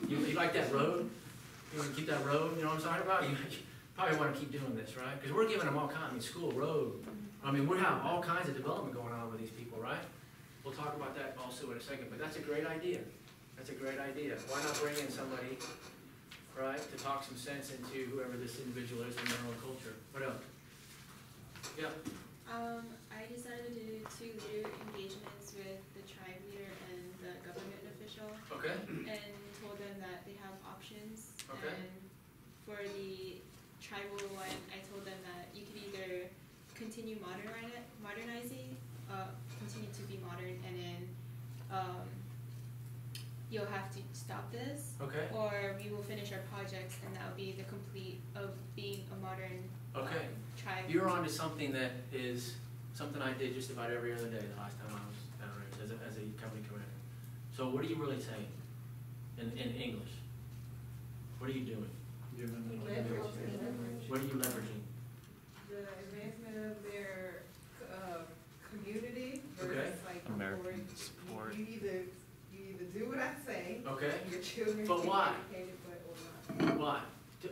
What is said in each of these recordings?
You like that road? You want to keep that road, you know what I'm talking about? You probably want to keep doing this, right? Because we're giving them all kinds, I mean, school, road. I mean, we have all kinds of development going on with these people, right? We'll talk about that also in a second, but that's a great idea. That's a great idea. Why not bring in somebody, right, to talk some sense into whoever this individual is in their own culture? What else? Yeah. I decided to do 2 leader engagements with the tribe leader and the government official. Okay. And told them that they have options. Okay. And for the tribal one, I told them that you could either continue modernizing, continue to be modern, and then you'll have to stop this. Okay. Or we will finish our projects, and that will be the complete of being a modern tribe. You're on to something that is something I did just about every other day the last time I was down as a company commander. So what are you really saying in English? What are you doing? What are you leveraging? The advancement of their community versus Okay. like American support. You either do what I say. Okay. Your children But can be why? educated, but or not. Why?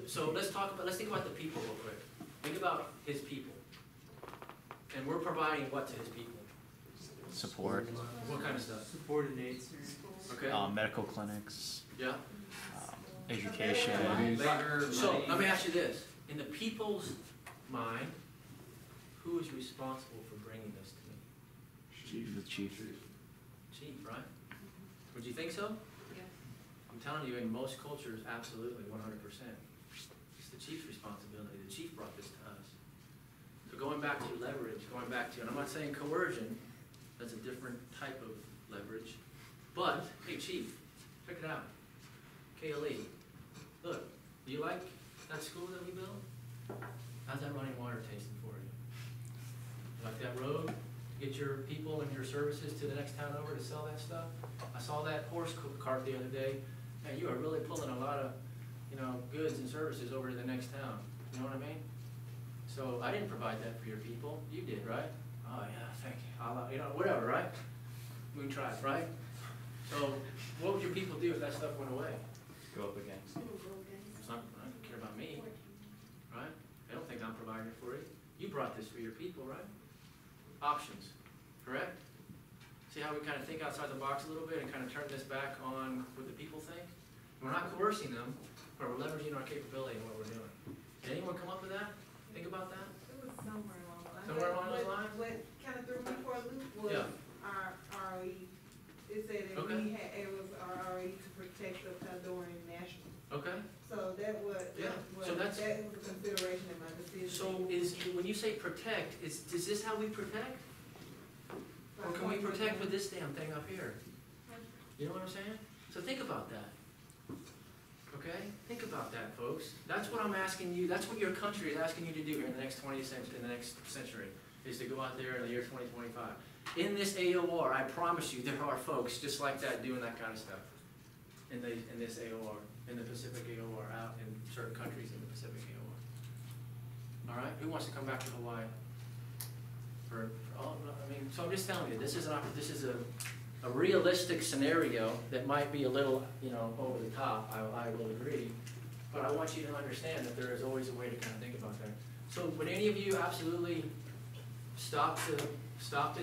So let's think about the people real quick. Think about his people. And we're providing what to his people? Support. What kind of stuff? Supported needs. Okay. Medical clinics, Yeah. education. So let me ask you this. In the people's mind, who is responsible for bringing this to me? The chief. Chief, right? Would you think so? Yeah. I'm telling you, in most cultures, absolutely, 100%. It's the chief's responsibility. The chief brought this to us. So going back to leverage, and I'm not saying coercion, that's a different type of leverage. But, hey chief, check it out. KLE, look, do you like that school that we built? How's that running water tasting for you? You like that road? Get your people and your services to the next town over to sell that stuff? I saw that horse cart the other day. Man, you are really pulling a lot of, goods and services over to the next town. You know what I mean? So I didn't provide that for your people. You did, right? Oh yeah, thank you. Whatever, right? We can try it, right? So what would your people do if that stuff went away? Go up against. It's not, I don't care about me, right? They don't think I'm providing it for you. You brought this for your people, right? Options, correct? See how we kind of think outside the box a little bit and kind of turn this back on what the people think? We're not coercing them, but we're leveraging our capability in what we're doing. Did anyone come up with that? Think about that? It was somewhere along the line. Somewhere along those lines? What kind of threw me for a loop was our ROE. It said that it was our ROE to protect the Salvadoran national. Okay. So that was, So that was a consideration in my decision. So when you say protect, is this how we protect? Or can we protect with this damn thing up here? You know what I'm saying? So think about that. Okay? Think about that, folks. That's what I'm asking you, that's what your country is asking you to do here in the next 20th century, is to go out there in the year 2025. In this AOR, I promise you, there are folks just like that doing that kind of stuff. In this AOR, in the Pacific AOR, out in certain countries in the Pacific AOR. All right? Who wants to come back to Hawaii? So I'm just telling you, this is a realistic scenario that might be a little, over the top. I will agree, but I want you to understand that there is always a way to kind of think about that. So, would any of you absolutely stop it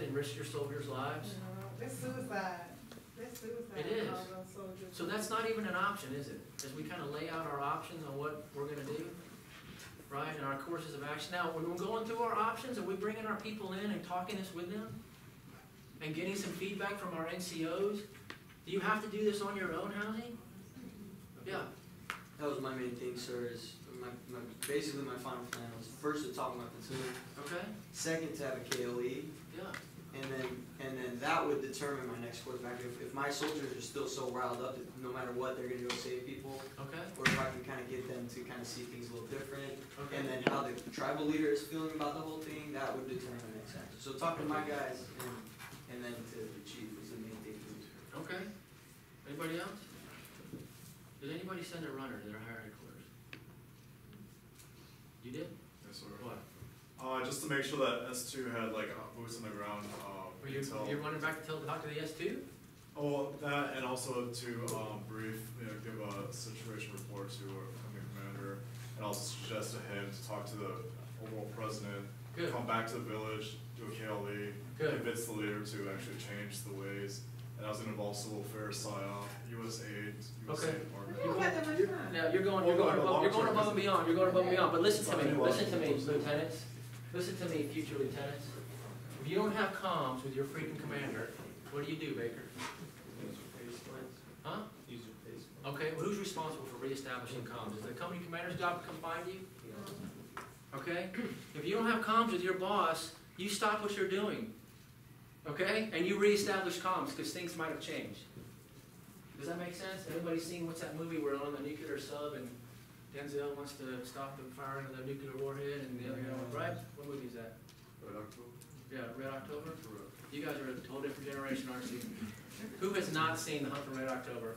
and risk your soldiers' lives? That's suicide. That's suicide. It is. So that's not even an option, is it? As we kind of lay out our options on what we're going to do, right, and our courses of action. Now, when we're going through our options, are we bringing our people in and talking this with them? And getting some feedback from our NCOs? Do you have to do this on your own, Housing? Yeah. That was my main thing, sir, is basically my final plan was first to talk about platoon, Okay. second to have a KLE, Yeah. and then that would determine my next course of action. If my soldiers are still so riled up that no matter what they're gonna go save people, Okay. or if I can kind of get them to kind of see things a little different, Okay. and then how the tribal leader is feeling about the whole thing, that would determine my next action. So talking to my guys and then to the chief is the main thing. Okay. Anybody else? Did anybody send a runner to their higher headquarters? You did? Yes, sir. What? Just to make sure that S2 had like boots on the ground. Were you running back to talk to the S2? Oh, that, and also to brief, give a situation report to our company commander, and also suggest to him to talk to the overall president, Good. come back to the village, do a KLE, Good. convince the leader to actually change the ways. And I was gonna involve civil affairs, PSYOP, USAID, Okay. Department. You don't have that much time. Yeah, you're going above and beyond, you're going above and beyond, but listen to me, lieutenants, listen to me, future lieutenants. If you don't have comms with your freaking commander, what do you do, Baker? Huh? Okay, well, who's responsible for reestablishing comms? Is it the company commander's job to come find you? Okay? If you don't have comms with your boss, you stop what you're doing. Okay? And you reestablish comms, because things might have changed. Does that make sense? Everybody seen what's that movie where on the nuclear sub and Denzel wants to stop the firing of the nuclear warhead and the other guy, right? What movie is that? Red October? Yeah, Red October? You guys are a whole different generation, aren't you? Who has not seen The Hunt for Red October?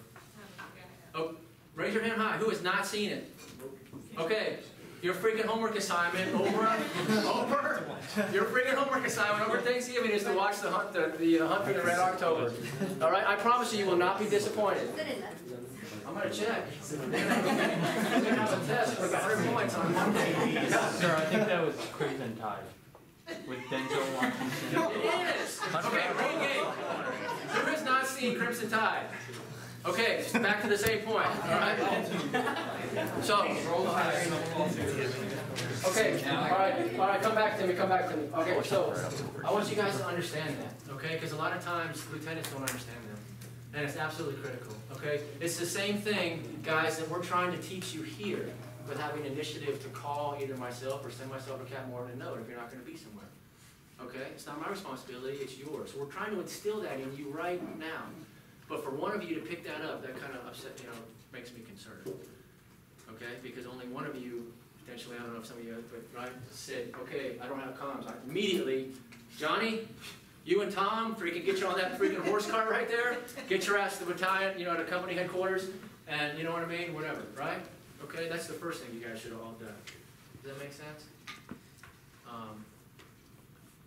Oh, raise your hand high. Who has not seen it? Okay, your freaking homework assignment over, your freaking homework assignment over Thanksgiving is to watch the Hunt for the Red October. All right, I promise you will not be disappointed. I'm gonna check. We're gonna have a test for 100 points on Monday. Sir, I think that was Crimson Tide with Denzel Washington. It is. Okay, great game. Who has not seen Crimson Tide? Okay, back to the same point. All right. So, okay, all right, come back to me, Okay, so I want you guys to understand that, okay? Because a lot of times lieutenants don't understand them, and it's absolutely critical, okay? It's the same thing, guys, that we're trying to teach you here with having initiative to call either myself or send myself or Captain Morgan a note if you're not going to be somewhere, okay? It's not my responsibility, it's yours. So we're trying to instill that in you right now. But for one of you to pick that up, that kind of upset, makes me concerned. Okay, because only one of you, potentially, I don't know if some of you, but right, said, okay, I don't have comms. Immediately, Johnny, you and Tom, freaking get you on that freaking horse cart right there, get your ass to the battalion, to company headquarters, and you know what I mean, whatever, right? Okay, that's the first thing you guys should have all done. Does that make sense?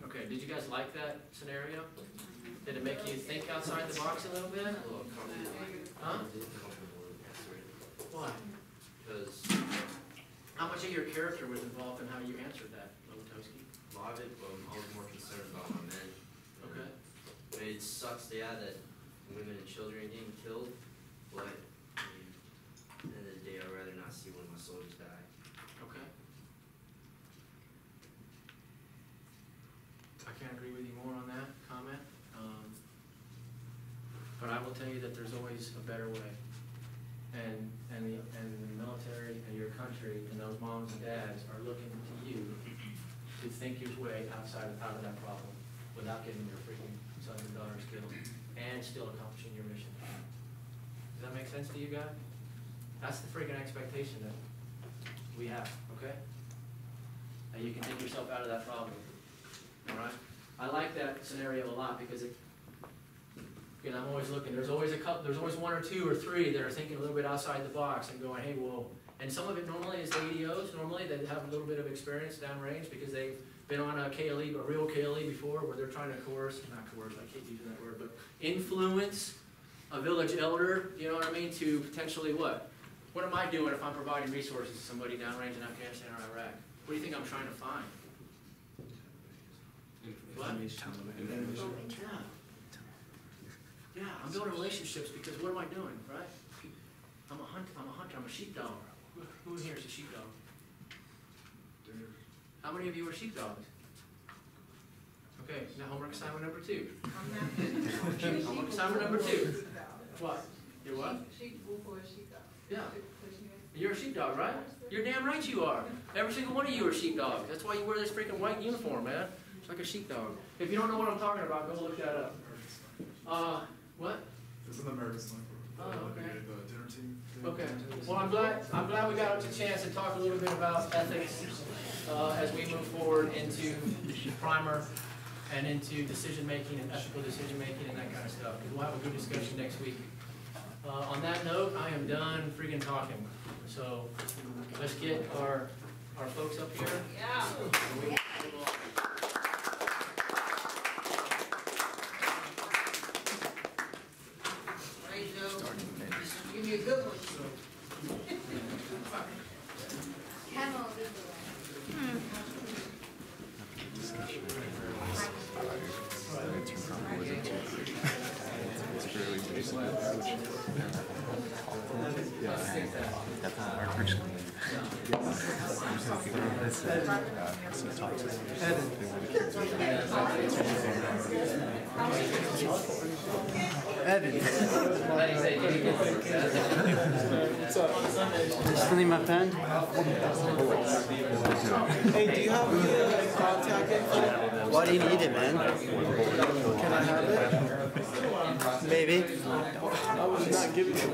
Okay, did you guys like that scenario? Did it make you think outside the box a little bit? Huh? Why? Because how much of your character was involved in how you answered that, Lotoski? a lot of it, I was more concerned about my men. Okay. I mean, it sucks, that women and children are getting killed, but I mean, at the end of the day, I'd rather not see one of my soldiers die. Okay. I can't agree with you more on that comment. But I will tell you that there's always a better way. And the military and your country and those moms and dads are looking to you to think your way out of that problem without getting your freaking sons and daughters killed and still accomplishing your mission. Does that make sense to you guys? That's the freaking expectation that we have, okay? And you can take yourself out of that problem, all right? I like that scenario a lot because again, I'm always looking. There's always one or two or three that are thinking a little bit outside the box and going, hey, well, and some of it normally is ADOs, normally that have a little bit of experience downrange because they've been on a KLE, a real KLE before, where they're trying to not coerce, I keep using that word, but influence a village elder, you know what I mean, to potentially what? What am I doing if I'm providing resources to somebody downrange in Afghanistan or Iraq? What do you think I'm trying to find? What? Yeah, I'm building relationships because what am I doing, right? I'm a hunter, I'm a sheepdog. Who in here is a sheepdog? How many of you are sheepdogs? Okay, now homework assignment number 2. Homework assignment number 2. What? You're what? Yeah. You're a sheepdog, right? You're damn right you are. Every single one of you are sheepdogs. That's why you wear this freaking white uniform, man. It's like a sheepdog. If you don't know what I'm talking about, go look that up. What? It's an American Sniper. Oh, okay. The dinner team. Okay. Well, I'm glad we got a chance to talk a little bit about ethics as we move forward into primer and into decision making and ethical decision making and that kind of stuff. We'll have a good discussion next week. On that note, I am done freaking talking. So let's get our folks up here. Yeah. you a good one. Camel. Still need my pen? Hey, do you have the contact info? Why do you need it, man? Can I have it? Maybe. I was not giving it.